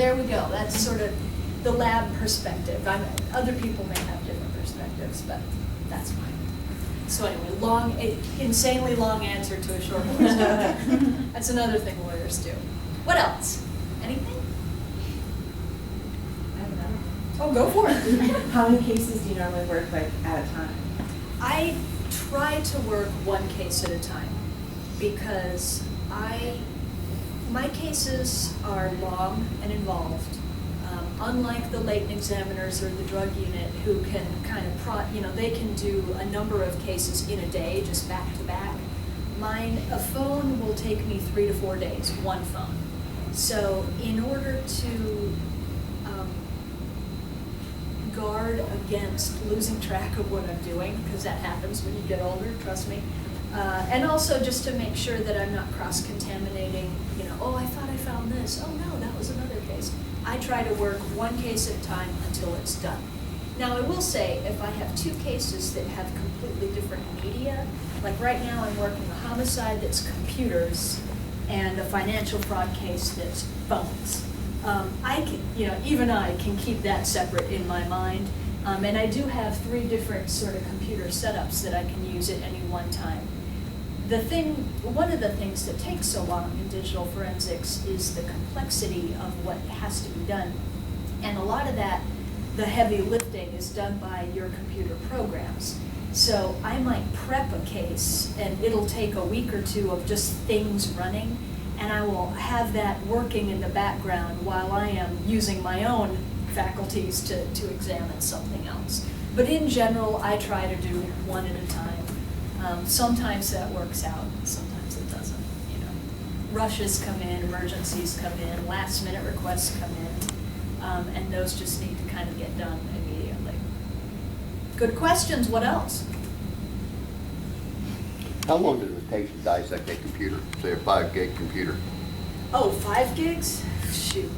there we go. That's sort of the lab perspective. Other people may have different perspectives, but that's fine. So anyway, insanely long answer to a short question. That's another thing lawyers do. What else? Anything? I don't know. Oh, go for it. How many cases do you normally work like at a time? I try to work one case at a time because my cases are long and involved. Unlike the latent examiners or the drug unit who can kind of, they can do a number of cases in a day, just back to back. Mine, a phone will take me 3 to 4 days, one phone. So in order to guard against losing track of what I'm doing, because that happens when you get older, trust me, and also just to make sure that I'm not cross-contaminating, oh, I thought I found this, oh no, that was another case. I try to work one case at a time until it's done. Now, I will say, if I have 2 cases that have completely different media, like right now I'm working a homicide that's computers and a financial fraud case that's phones. I can, even I can keep that separate in my mind. And I do have 3 different sort of computer setups that I can use at any one time. One of the things that takes so long in digital forensics is the complexity of what has to be done. And a lot of that, the heavy lifting, is done by your computer programs. So I might prep a case and it'll take a week or 2 of just things running, and I will have that working in the background while I am using my own faculties to examine something else. But in general, I try to do one at a time. Sometimes that works out, sometimes it doesn't. Rushes come in, emergencies come in, last minute requests come in, and those just need to kind of get done immediately. Good questions, what else? How long does it take to dissect a computer, say a 5 gig computer? Oh, 5 gigs? Shoot.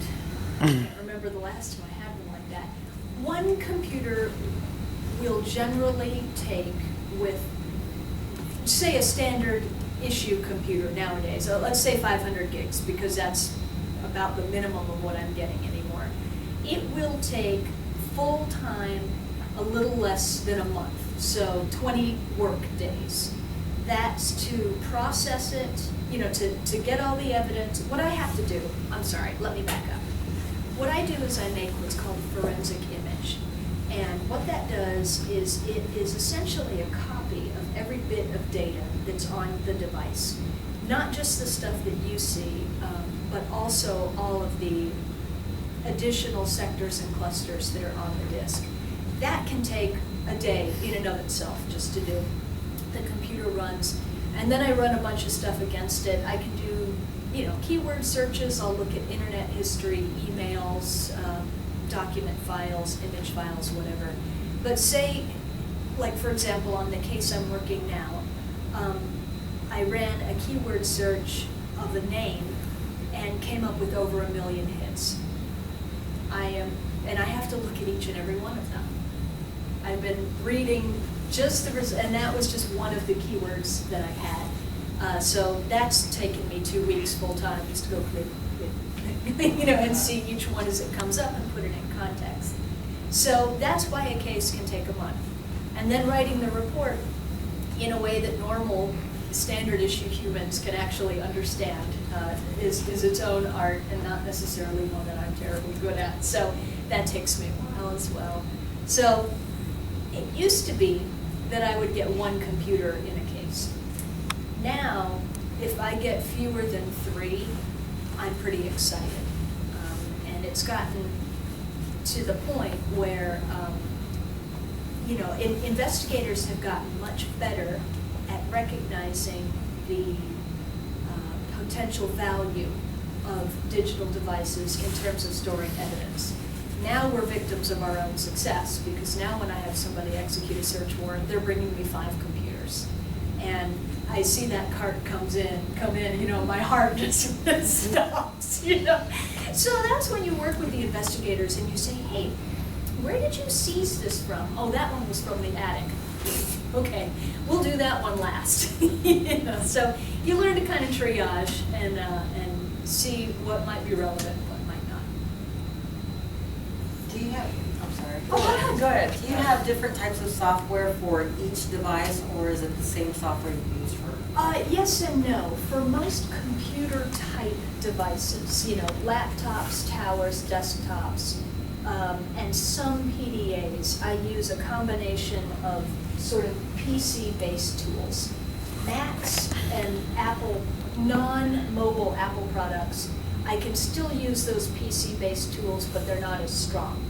I can't remember the last time I had one like that. One computer will generally take, with, say, a standard issue computer nowadays, so let's say 500 gigs, because that's about the minimum of what I'm getting anymore. It will take full-time a little less than a month, so 20 work days. That's to process it, to get all the evidence. What I have to do, I'm sorry, let me back up. What I do is I make what's called a forensic image. And what that does is it is essentially a copy of every bit of data that's on the device. Not just the stuff that you see, but also all of the additional sectors and clusters that are on the disk. That can take a day in and of itself just to do. The computer runs, and then I run a bunch of stuff against it. I can do, keyword searches. I'll look at internet history, emails, document files, image files, whatever. But say, like for example, on the case I'm working now, I ran a keyword search of a name and came up with over 1 million hits. And I have to look at each and every one of them. I've been reading just and that was just one of the keywords that I had. So that's taken me 2 weeks full time just to go click, and see each one as it comes up and put it in context. So that's why a case can take a month. And then writing the report in a way that normal standard issue humans can actually understand is its own art, and not necessarily one that I'm terribly good at. So that takes me a while as well. So it used to be that I would get 1 computer in a case. Now, if I get fewer than 3, I'm pretty excited. And it's gotten to the point where, investigators have gotten much better at recognizing the potential value of digital devices in terms of storing evidence. Now we're victims of our own success, because now when I have somebody execute a search warrant, they're bringing me 5 computers. And I see that cart come in, my heart just stops, So that's when you work with the investigators and you say, hey, where did you seize this from? Oh, that one was from the attic. Okay, we'll do that one last. So you learn to kind of triage and see what might be relevant and what might not. you have, I'm sorry. Oh, Go ahead. Do you have different types of software for each device, or is it the same software you use for? Yes and no. For most computer type devices, you know, laptops, towers, desktops, and some PDAs, I use a combination of sort of PC-based tools. Macs and Apple, non-mobile Apple products, I can still use those PC-based tools, but they're not as strong.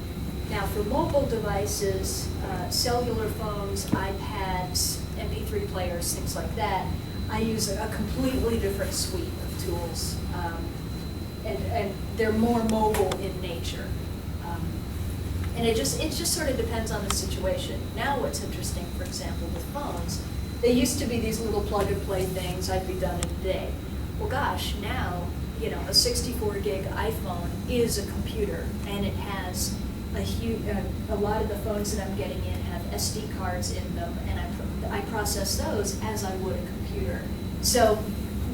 Now for mobile devices, cellular phones, iPads, MP3 players, things like that, I use a completely different suite of tools. And they're more mobile in nature. And it just sort of depends on the situation. Now what's interesting, for example, with phones, they used to be these little plug and play things, I'd be done in a day. Well gosh, now, you know, a 64 gig iPhone is a computer, and it has a lot of the phones that I'm getting in have SD cards in them, and I process those as I would a computer. So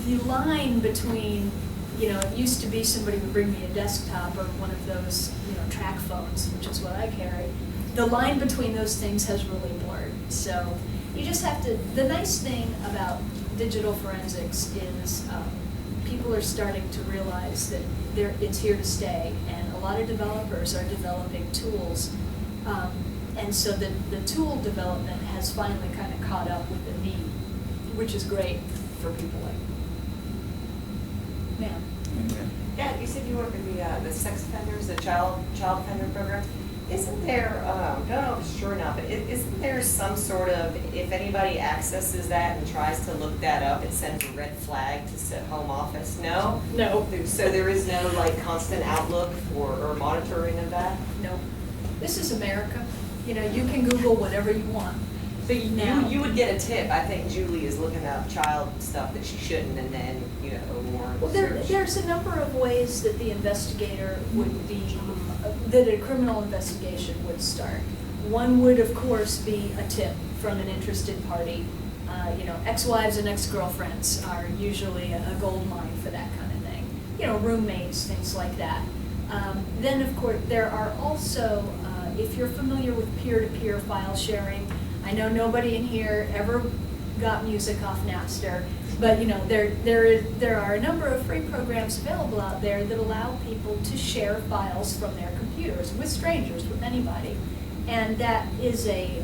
the line between, you know, it used to be somebody would bring me a desktop or one of those, you know, track phones, which is what I carry. The line between those things has really blurred. So you just have to, the nice thing about digital forensics is people are starting to realize that it's here to stay, and a lot of developers are developing tools. And so the tool development has finally kind of caught up with the need, which is great for people like me. Ma'am. Yeah, you said you work with the sex offenders, the child offender program. Isn't there, I don't know if it's true or not, but isn't there some sort of, if anybody accesses that and tries to look that up, it sends a red flag to the home office? No? No. So there is no like constant outlook for or monitoring of that? No. This is America. You know, you can Google whatever you want. So Now- you would get a tip. I think Julie is looking up child stuff that she shouldn't, and then, you know, more Well, search. there's a number of ways that the investigator would be, that a criminal investigation would start. One would, of course, be a tip from an interested party. You know, ex-wives and ex-girlfriends are usually a gold mine for that kind of thing. You know, roommates, things like that. Then, of course, there are also, if you're familiar with peer-to-peer file sharing, I know nobody in here ever got music off Napster, but you know, there are a number of free programs available out there that allow people to share files from their computers with strangers, with anybody, and that is a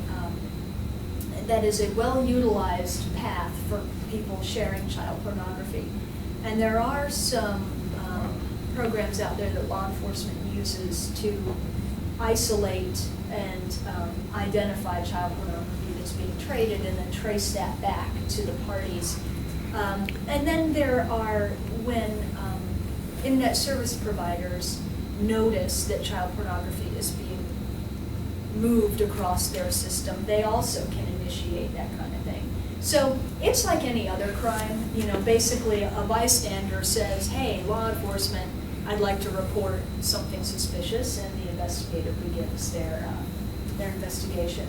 well-utilized path for people sharing child pornography. And there are some programs out there that law enforcement uses to isolate and identify child pornography that's being traded and then trace that back to the parties. And then there are, when internet service providers notice that child pornography is being moved across their system, they also can initiate that kind of thing. So it's like any other crime. You know, basically a bystander says, hey, law enforcement, I'd like to report something suspicious, and the investigator begins their investigation.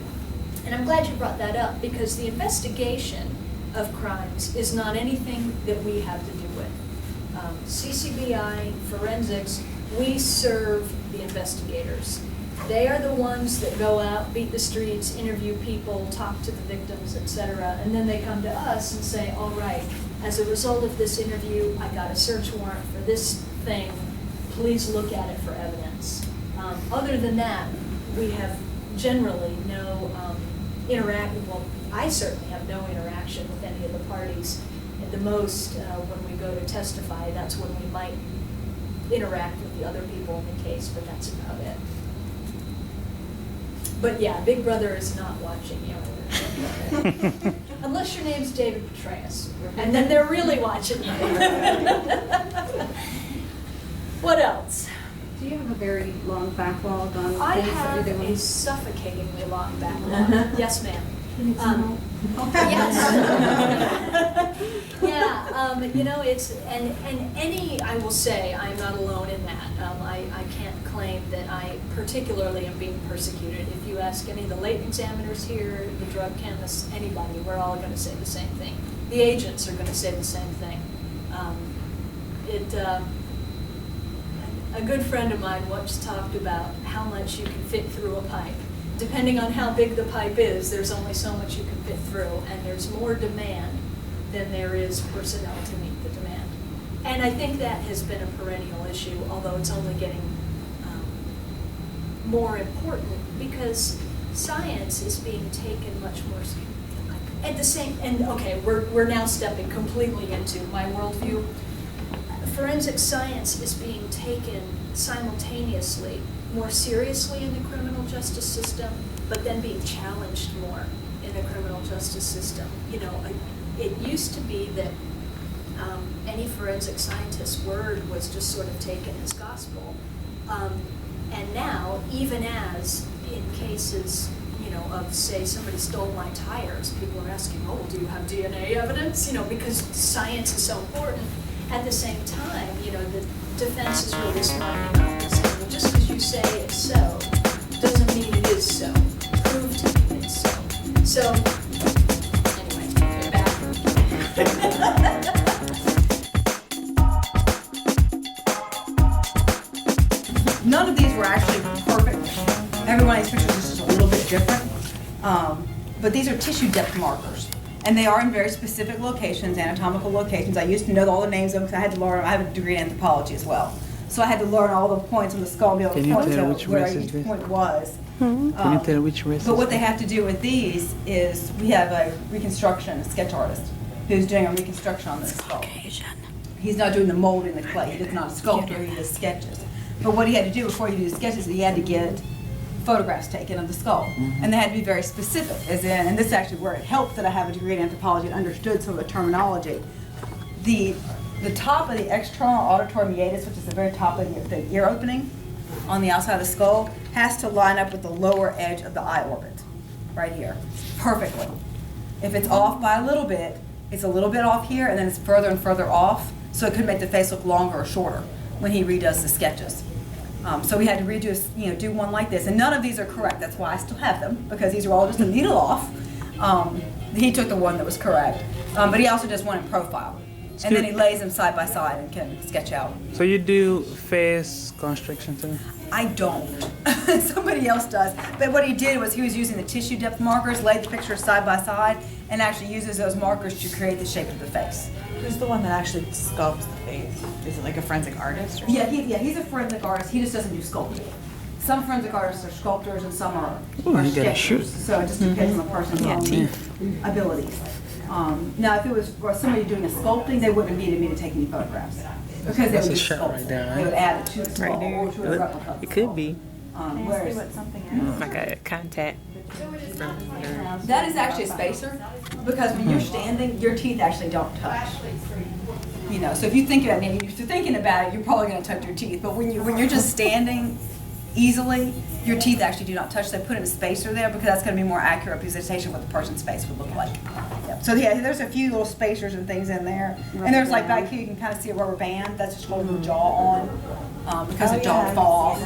And I'm glad you brought that up, because the investigation of crimes is not anything that we have to do with. CCBI, forensics, we serve the investigators. They are the ones that go out, beat the streets, interview people, talk to the victims, etc. And then they come to us and say, all right, as a result of this interview, I got a search warrant for this thing. Please look at it for evidence. Other than that, we have generally no interaction. Well, I certainly have no interaction with any of the parties. At the most, when we go to testify, that's when we might interact with the other people in the case, but that's about it. But yeah, Big Brother is not watching you. Unless your name's David Petraeus, and then they're really watching you. What else? Do you have a very long backlog on I things that have you're doing? a suffocatingly long backlog. Yes, ma'am. Yes. Yeah, you know, it's, and any, I will say, I'm not alone in that. I can't claim that I particularly am being persecuted. If you ask any of the late examiners here, the drug chemists, anybody, we're all going to say the same thing. The agents are going to say the same thing. A good friend of mine once talked about how much you can fit through a pipe. Depending on how big the pipe is, there's only so much you can fit through, and there's more demand than there is personnel to meet the demand. And I think that has been a perennial issue, although it's only getting more important because science is being taken much more at the same, and okay, we're now stepping completely into my worldview. Forensic science is being taken simultaneously more seriously in the criminal justice system, but then being challenged more in the criminal justice system. You know, it used to be that any forensic scientist's word was just sort of taken as gospel. And now, even as in cases, you know, of say somebody stole my tires, people are asking, oh, do you have DNA evidence? You know, because science is so important. At the same time, you know, the defense is really smart enough to say, well, just because you say it's so, doesn't mean it is so. Prove to me it's so. So, anyway, get back. None of these were actually perfect. Every one of these pictures is just a little bit different. But these are tissue depth markers. And they are in very specific locations, anatomical locations. I used to know all the names of them because I had to learn, I have a degree in anthropology as well. So I had to learn all the points on the skull, be able to point to where each point was. Can you tell which race? But what they have to do with these is we have a reconstruction, a sketch artist, who's doing a reconstruction on this skull. He's not doing the molding the clay. He's not a sculptor, he does sketches. But what he had to do before he did the sketches, he had to get photographs taken of the skull. And they had to be very specific, as in, and this is actually where it helped that I have a degree in anthropology and understood some of the terminology. The top of the external auditory meatus, which is the very top of the ear opening on the outside of the skull, has to line up with the lower edge of the eye orbit, right here, perfectly. If it's off by a little bit, it's a little bit off here, and then it's further and further off, so it could make the face look longer or shorter when he redoes the sketches. So we had to redo, do one like this, and none of these are correct. That's why I still have them, because these are all just a needle off. He took the one that was correct, but he also does one in profile, and then he lays them side by side and can sketch out. So you do face construction too? I don't. Somebody else does. But what he did was he was using the tissue depth markers, laid the pictures side by side, and actually uses those markers to create the shape of the face. Who's the one that actually sculpts the face? Is it like a forensic artist or something? Yeah, he's a forensic artist. He just doesn't do sculpting. Some forensic artists are sculptors and some are You gotta shoot. sketchers. So it just depends on the person's own abilities. Now, if it was for somebody doing a sculpting, they wouldn't have needed me to take any photographs. Because they That's would a just shot sculpt right it. there, They would right? add it to the skull Right there. or to a replica of the It could skull. be. Whereas What something else? Like a contact. that is actually a spacer, because when you're standing, your teeth actually don't touch. So if you think about it, if you're thinking about it, you're probably going to touch your teeth. But when you're just standing easily, your teeth actually do not touch. They put in a spacer there because that's going to be more accurate representation of what the person's face would look like. Yep. So yeah, there's a few little spacers and things in there. And there's like back here, you can kind of see a rubber band. That's just holding the jaw on because the jaw would fall off.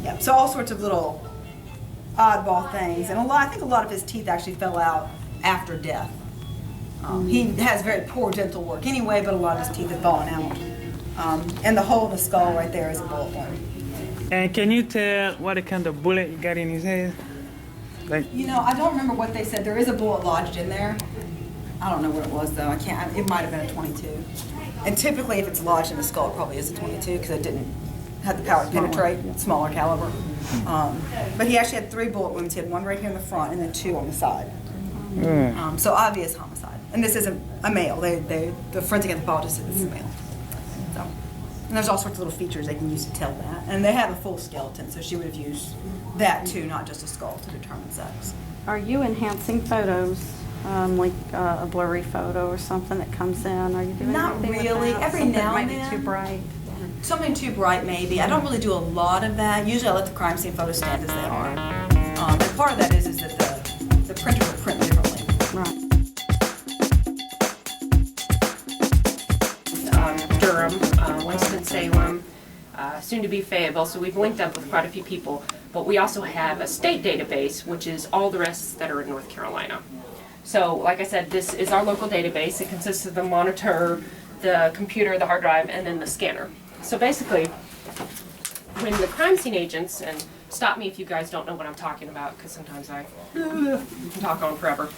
Yeah. So all sorts of little oddball things. And I think a lot of his teeth actually fell out after death. He has very poor dental work anyway, but a lot of his teeth have fallen out. And the hole in the skull right there is a bullet wound. And can you tell what kind of bullet you got in his head? Like, I don't remember what they said. There is a bullet lodged in there. I don't know what it was though. I can't. It might have been a 22. And typically, if it's lodged in the skull, it probably is a 22 because it didn't have the power to penetrate. Smaller caliber. But he actually had 3 bullet wounds. He had one right here in the front and then 2 on the side. So obvious homicide. And this isn't a male. The forensic anthropologist said this is a male. So, and there's all sorts of little features they can use to tell that. And they have a full skeleton, so she would have used that too, not just a skull, to determine sex. Are you enhancing photos, like a blurry photo or something that comes in? Are you doing Not anything with really. that? Every Something now and might be then. too bright. Something too bright, maybe. I don't really do a lot of that. Usually I let the crime scene photos stand as they are. And part of that is that the printer will print differently. Right. Durham, Winston-Salem, soon to be Fayetteville, so we've linked up with quite a few people. But we also have a state database, which is all the arrests that are in North Carolina. So, like I said, this is our local database. It consists of the monitor, the computer, the hard drive, and then the scanner. So basically, when the crime scene agents, and stop me if you guys don't know what I'm talking about, because sometimes I can talk on forever.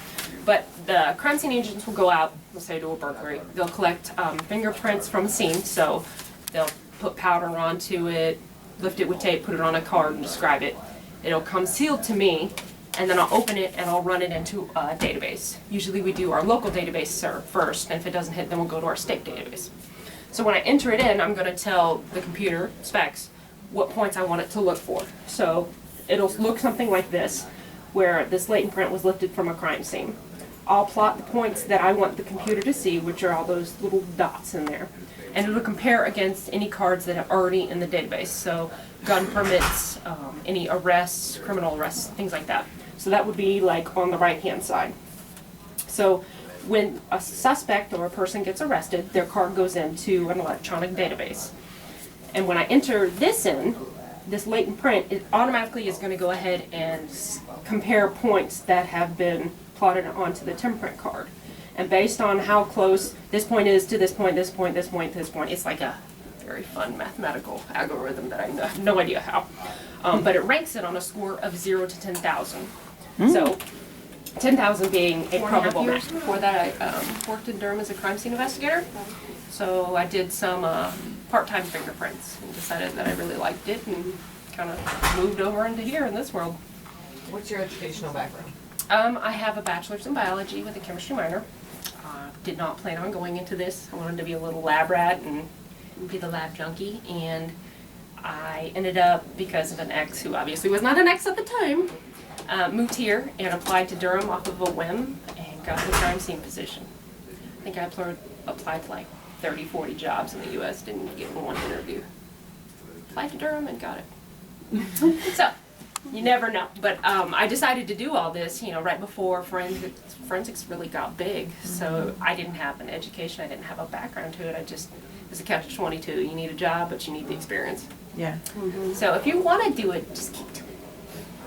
But the crime scene agents will go out, let's say to a burglary, they'll collect fingerprints from a scene, so they'll put powder onto it, lift it with tape, put it on a card and describe it. It'll come sealed to me, and then I'll open it and I'll run it into a database. Usually we do our local database first, and if it doesn't hit, then we'll go to our state database. So when I enter it in, I'm going to tell the computer specs what points I want it to look for. So it'll look something like this, where this latent print was lifted from a crime scene. I'll plot the points that I want the computer to see, which are all those little dots in there. And it'll compare against any cards that are already in the database. So gun permits, any arrests, criminal arrests, things like that. So that would be like on the right-hand side. So when a suspect or a person gets arrested, their card goes into an electronic database. And when I enter this in, this latent print, it automatically is going to go ahead and compare points that have been plotted onto the temprint card. And based on how close this point is to this point, this point, this point, this point, it's like a very fun mathematical algorithm that I have no idea how. But it ranks it on a score of 0 to 10,000. So 10,000 being a probable match. Before that, I worked in Durham as a crime scene investigator. So I did some part-time fingerprints and decided that I really liked it and kind of moved over into here in this world. What's your educational background? I have a bachelor's in biology with a chemistry minor. Did not plan on going into this. I wanted to be a little lab rat and be the lab junkie, and I ended up, because of an ex who obviously was not an ex at the time, moved here and applied to Durham off of a whim and got the crime scene position. I think I applied to like 30, 40 jobs in the U.S., didn't get one interview. Applied to Durham and got it. So, you never know. But I decided to do all this, right before forensics really got big. So I didn't have an education, I didn't have a background to it. It was a catch-22. You need a job, but you need the experience. Yeah. So if you want to do it, just keep doing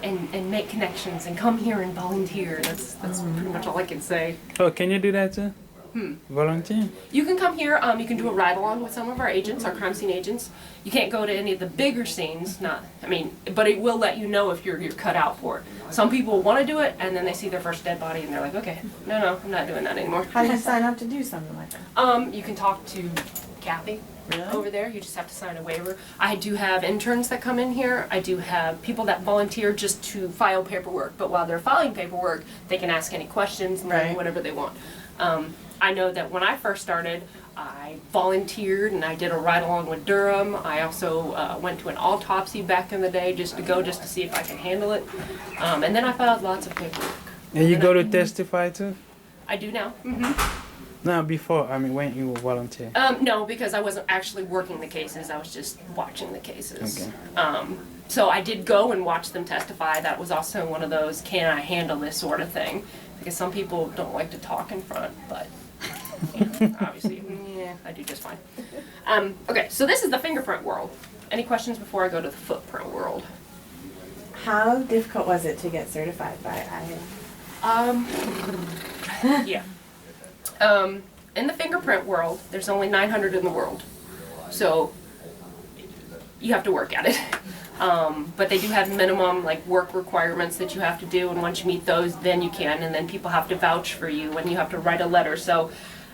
it. And make connections and come here and volunteer. That's pretty much all I can say. Oh, can you do that too? Volunteer? You can come here, you can do a ride-along with some of our agents, our crime scene agents. You can't go to any of the bigger scenes, but it will let you know if you're cut out for it. Some people want to do it, and then they see their first dead body, and they're like, okay, no, I'm not doing that anymore. How do you sign up to do something like that? You can talk to Kathy Really? over there. You just have to sign a waiver. I do have interns that come in here. I do have people that volunteer just to file paperwork, but while they're filing paperwork, they can ask any questions and Right. whatever they want. I know that when I first started, I volunteered and I did a ride-along with Durham. I also went to an autopsy back in the day just to see if I can handle it. And then I filed lots of paperwork. And you go to testify too? I do now. No, before, when you were volunteer. No, because I wasn't actually working the cases. I was just watching the cases. Okay. So I did go and watch them testify. That was also one of those, can I handle this sort of thing? Because some people don't like to talk in front, but obviously, yeah, I do just fine. Okay, so this is the fingerprint world. Any questions before I go to the footprint world? How difficult was it to get certified by IA? Yeah. In the fingerprint world, there's only 900 in the world. So you have to work at it. But they do have minimum work requirements that you have to do, and once you meet those, then you can, and then people have to vouch for you, and you have to write a letter. So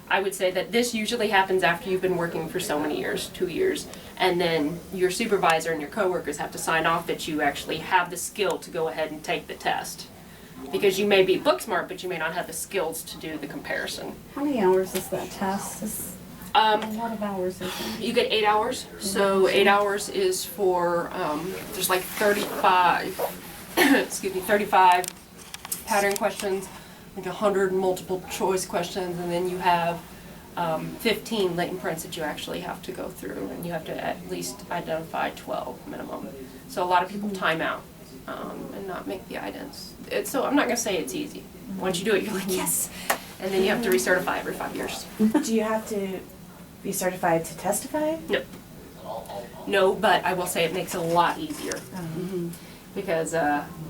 I would say that this usually happens after you've been working for so many years, 2 years, and then your supervisor and your coworkers have to sign off that you actually have the skill to go ahead and take the test. Because you may be book smart, but you may not have the skills to do the comparison. How many hours is that test? A lot of hours, I think. You get 8 hours, so 8 hours is for, there's 35, 35 pattern questions, 100 multiple choice questions, and then you have 15 latent prints that you actually have to go through, and you have to at least identify 12 minimum. So a lot of people time out and not make the idents. So I'm not going to say it's easy. Once you do it, you're like, yes! And then you have to recertify every 5 years. Do you have to be certified to testify? No. No, but I will say it makes it a lot easier. Because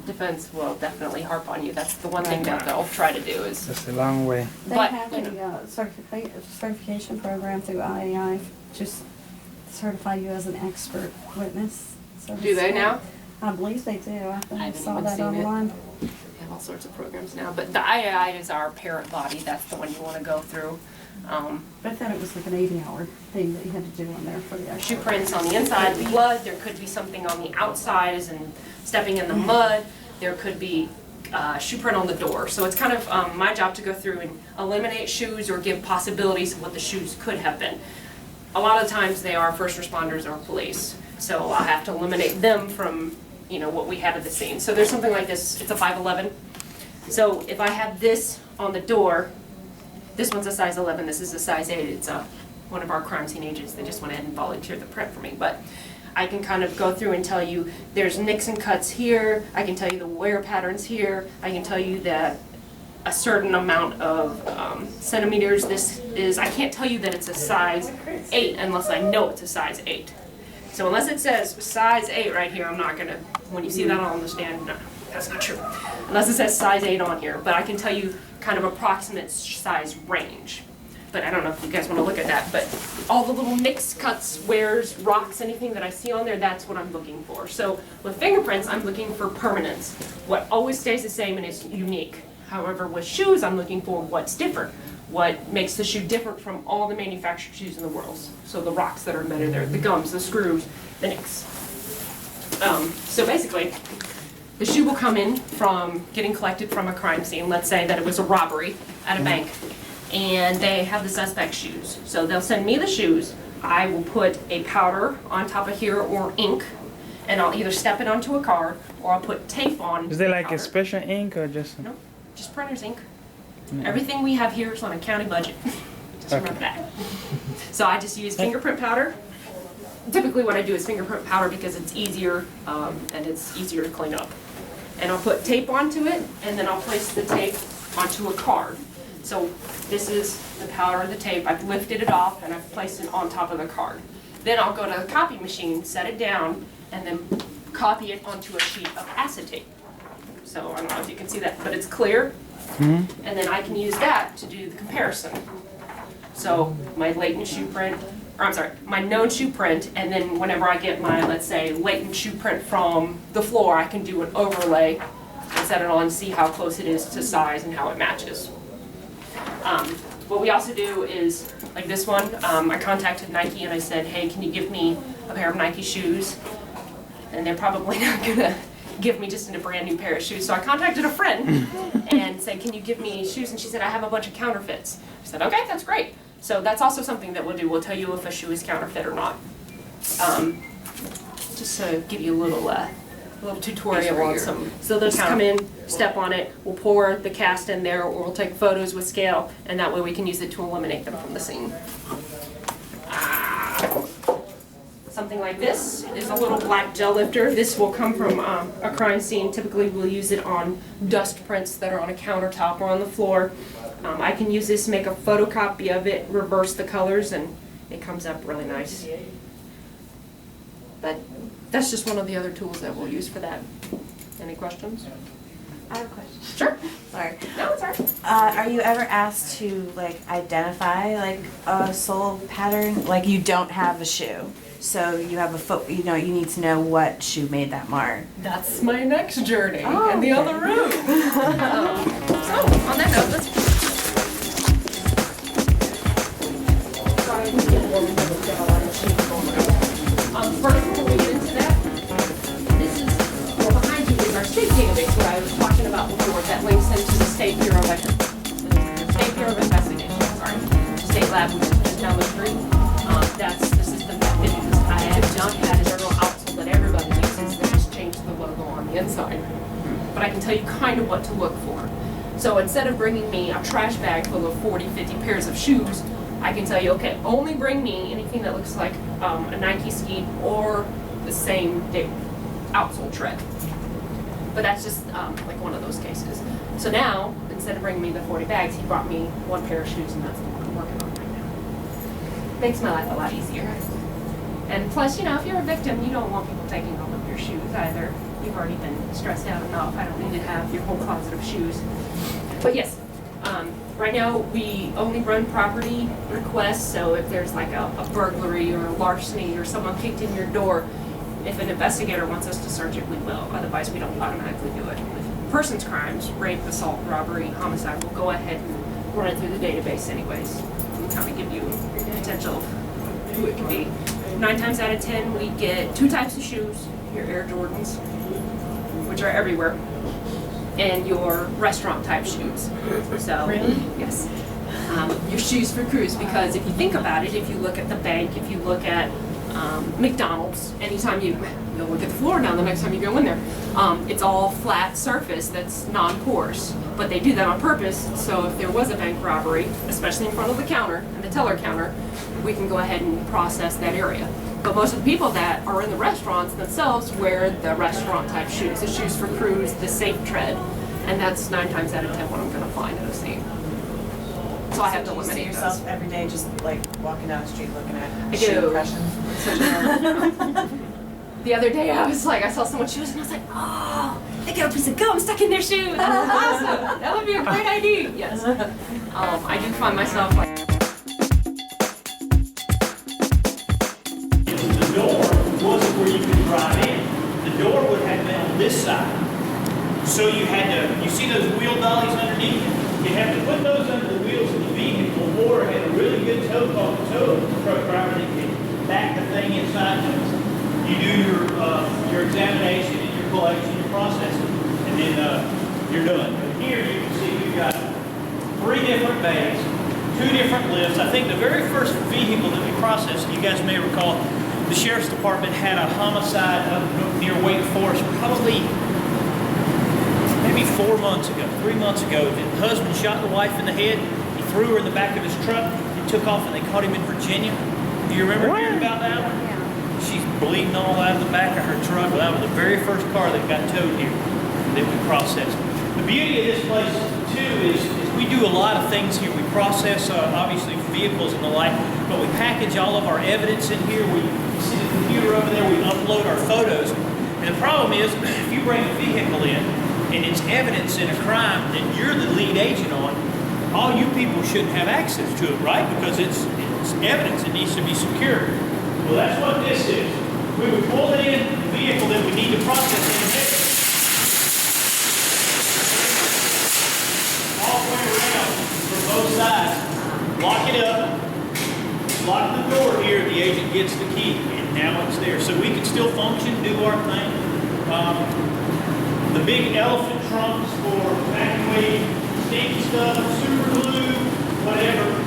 defense will definitely harp on you. That's the one thing that they'll try to do is... That's a long way. They But, have a certification program through IAI, just certify you as an expert witness. So to Do they speak. now? I believe they do. I think I haven't saw even that seen it. online. We have all sorts of programs now, but the III is our parent body. That's the one you want to go through. But I thought it was like an 80-hour thing that you had to do on there for the Shoe expert. prints on the inside of the blood. There could be something on the outside, as in stepping in the mud. There could be shoe print on the door. So it's kind of my job to go through and eliminate shoes or give possibilities of what the shoes could have been. A lot of times they are first responders or police, so I'll have to eliminate them from, you know, what we have at the scene. So there's something like this. It's a 5'11". So if I have this on the door, this one's a size 11. This is a size 8. It's one of our crime scene agents. They just went ahead and volunteered the print for me, but I can kind of go through and tell you there's nicks and cuts here. I can tell you the wear patterns here. I can tell you that a certain amount of centimeters this is. I can't tell you that it's a size 8 unless I know it's a size 8. So unless it says size 8 right here, I'm not gonna, when you see that on the stand, no, that's not true. Unless it says size 8 on here, but I can tell you kind of approximate size range. But I don't know if you guys want to look at that, but all the little nicks, cuts, wears, rocks, anything that I see on there, that's what I'm looking for. So with fingerprints, I'm looking for permanence. What always stays the same and is unique. However, with shoes, I'm looking for what's different. What makes the shoe different from all the manufactured shoes in the world. So the rocks that are embedded there, the gums, the screws, the nicks. So basically, the shoe will come in from getting collected from a crime scene. Let's say that it was a robbery at a bank, and they have the suspect's shoes. So they'll send me the shoes. I will put a powder on top of here or ink, and I'll either step it onto a card or I'll put tape on. Is there like powder. a special ink or just? No, just printer's ink. No. Everything we have here is on a county budget. Just remember that. So I just use fingerprint powder. Typically what I do is fingerprint powder because it's easier and it's easier to clean up. And I'll put tape onto it, and then I'll place the tape onto a card. So this is the powder and the tape. I've lifted it off and I've placed it on top of the card. Then I'll go to the copy machine, set it down, and then copy it onto a sheet of acetate. So I don't know if you can see that, but it's clear. And then I can use that to do the comparison. So my latent shoe print, or I'm sorry, my known shoe print, and then whenever I get my, let's say, latent shoe print from the floor, I can do an overlay and set it on and see how close it is to size and how it matches. What we also do is, like this one, I contacted Nike and I said, hey, can you give me a pair of Nike shoes? And they're probably not gonna give me just a brand new pair of shoes. So I contacted a friend and said, can you give me shoes? And she said, I have a bunch of counterfeits. I said, okay, that's great. So that's also something that we'll do. We'll tell you if a shoe is counterfeit or not. Just to give you a little tutorial on some. So they'll just come in, step on it, we'll pour the cast in there, or we'll take photos with scale, and that way we can use it to eliminate them from the scene. Something like this is a little black gel lifter. This will come from a crime scene. Typically we'll use it on dust prints that are on a countertop or on the floor. I can use this to make a photocopy of it, reverse the colors, and it comes up really nice. But that's just one of the other tools that we'll use for that. Any questions? I have a question. Sure. Sorry. No, it's all right. Are you ever asked to like identify like a sole pattern? Like you don't have a shoe, so you have a foot. You know, you need to know what shoe made that mark. That's my next journey Oh, in the okay. other room. So on that note, let's. First, before we get into that, this is, well, behind you is our state database, what I was talking about before, that links into the State Bureau of Investigation, sorry, State Lab, which is just down the street. That's the system that we use. I have not had a journal outsole that everybody uses, that just changed the logo on the inside. But I can tell you kind of what to look for. So instead of bringing me a trash bag full of 40, 50 pairs of shoes, I can tell you, okay, only bring me anything that looks like a Nike ski or the same outsole tread. But that's just like one of those cases. So now, instead of bringing me the 40 bags, he brought me one pair of shoes, and that's the one I'm working on right now. Makes my life a lot easier. And plus, you know, if you're a victim, you don't want people taking all of your shoes either. You've already been stressed out enough. I don't need to have your whole closet of shoes. But yes, Right now, we only run property requests, so if there's like a burglary or a larceny or someone kicked in your door, if an investigator wants us to search it, we will. Otherwise, we don't automatically do it. With persons crimes, rape, assault, robbery, homicide, we'll go ahead and run it through the database anyways. We kind of give you potential of who it could be. 9 times out of 10, we get 2 types of shoes. Your Air Jordans, which are everywhere, and your restaurant type shoes. So, Really? yes. Your shoes for crews, because if you think about it, if you look at the bank, if you look at McDonald's, anytime you look at the floor now the next time you go in there, it's all flat surface that's non-porous. But they do that on purpose, so if there was a bank robbery, especially in front of the counter, and the teller counter, we can go ahead and process that area. But most of the people that are in the restaurants themselves wear the restaurant type shoes, the shoes for crews, the safe tread, and that's 9 times out of 10 what I'm gonna find at a scene. So I have to Do you see eliminate yourself those. every day just like walking down the street looking at I shoe do. impressions? The other day I was like, I saw someone's shoes and I was like, oh, they got a piece of gum stuck in their shoe. That was awesome. That would be a great idea. Yes. I do find myself like. The door wasn't where you could drive in. The door would have been on this side. So you had to, you see those wheel dollies underneath? You have to put those under the wheels of the vehicle, or had a really good tow called the tow truck driver that can back the thing inside. You do your examination and your collection, your processing, and then you're done. But here you can see we've got 3 different bays, 2 different lifts. I think the very first vehicle that we processed, you guys may recall, the Sheriff's Department had a homicide up near Wake Forest, probably maybe 4 months ago, 3 months ago. The husband shot the wife in the head. He threw her in the back of his truck. He took off and they caught him in Virginia. Do you remember hearing about that one? Yeah. She's bleeding all out of the back of her truck. Well, that was the very first car that got towed here that we processed. The beauty of this place, too, is we do a lot of things here. We process, obviously, vehicles and the like, but we package all of our evidence in here. We see the computer over there. We upload our photos. And the problem is, if you bring a vehicle in and it's evidence in a crime that you're the lead agent on, all you people shouldn't have access to it, right? Because it's evidence. It needs to be secured. Well, that's what this is. We would pull it in the vehicle that we need to process in a bit. All the way around from both sides. Lock it up. Lock the door here. The agent gets the key. And now it's there. So we can still function, do our thing. The big elephant trunks for evacuating sticky stuff, super glue, whatever.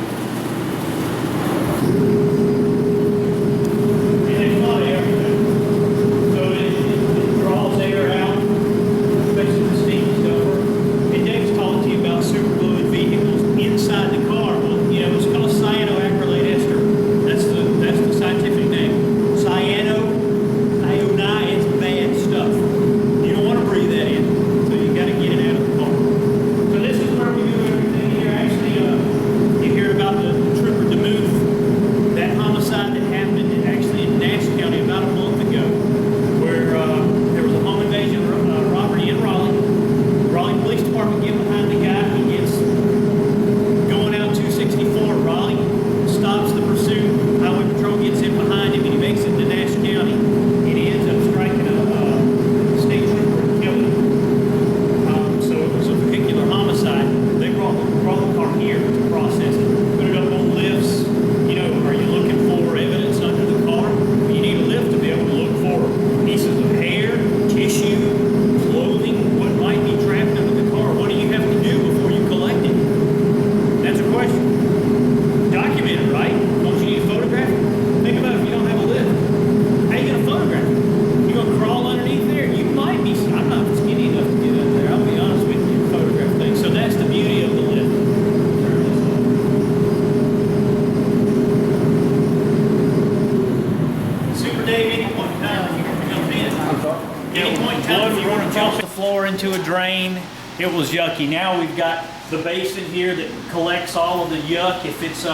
Into a drain, it was yucky. Now we've got the basin here that collects all of the yuck. If it's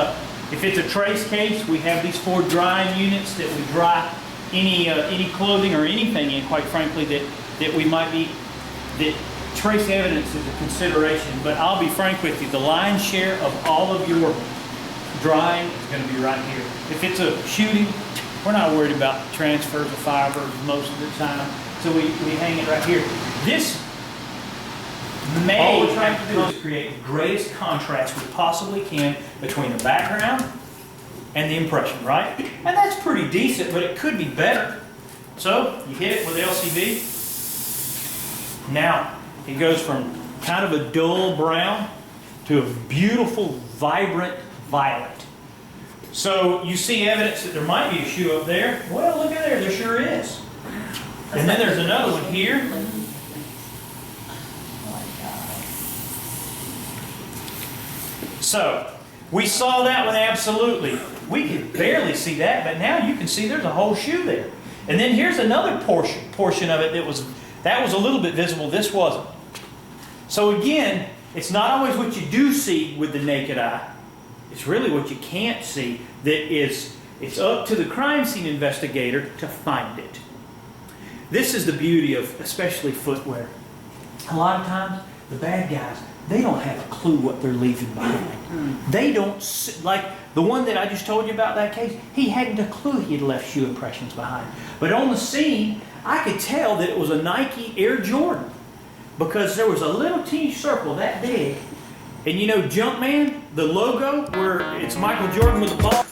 a trace case, we have these 4 drying units that we dry any clothing or anything in, quite frankly, that we might be, that trace evidence is a consideration, but I'll be frank with you, the lion's share of all of your drying is going to be right here. If it's a shooting, we're not worried about transfers of fibers most of the time, so we hang it right here. This may all we're trying to do is create the greatest contrast we possibly can between the background and the impression, right? And that's pretty decent, but it could be better. So you hit it with LCD. Now it goes from kind of a dull brown to a beautiful, vibrant violet. So you see evidence that there might be a shoe up there. Well, look at there, there sure is. And then there's another one here. So we saw that one absolutely. We could barely see that, but now you can see there's a whole shoe there. And then here's another portion of it that was a little bit visible. This wasn't. So again, it's not always what you do see with the naked eye. It's really what you can't see that is, it's up to the crime scene investigator to find it. This is the beauty of especially footwear. A lot of times, the bad guys, they don't have a clue what they're leaving behind. They don't, like the one that I just told you about that case, he hadn't a clue he had left shoe impressions behind. But on the scene, I could tell that it was a Nike Air Jordan because there was a little teeny circle that big. And you know Jumpman, the logo where it's Michael Jordan with the ball?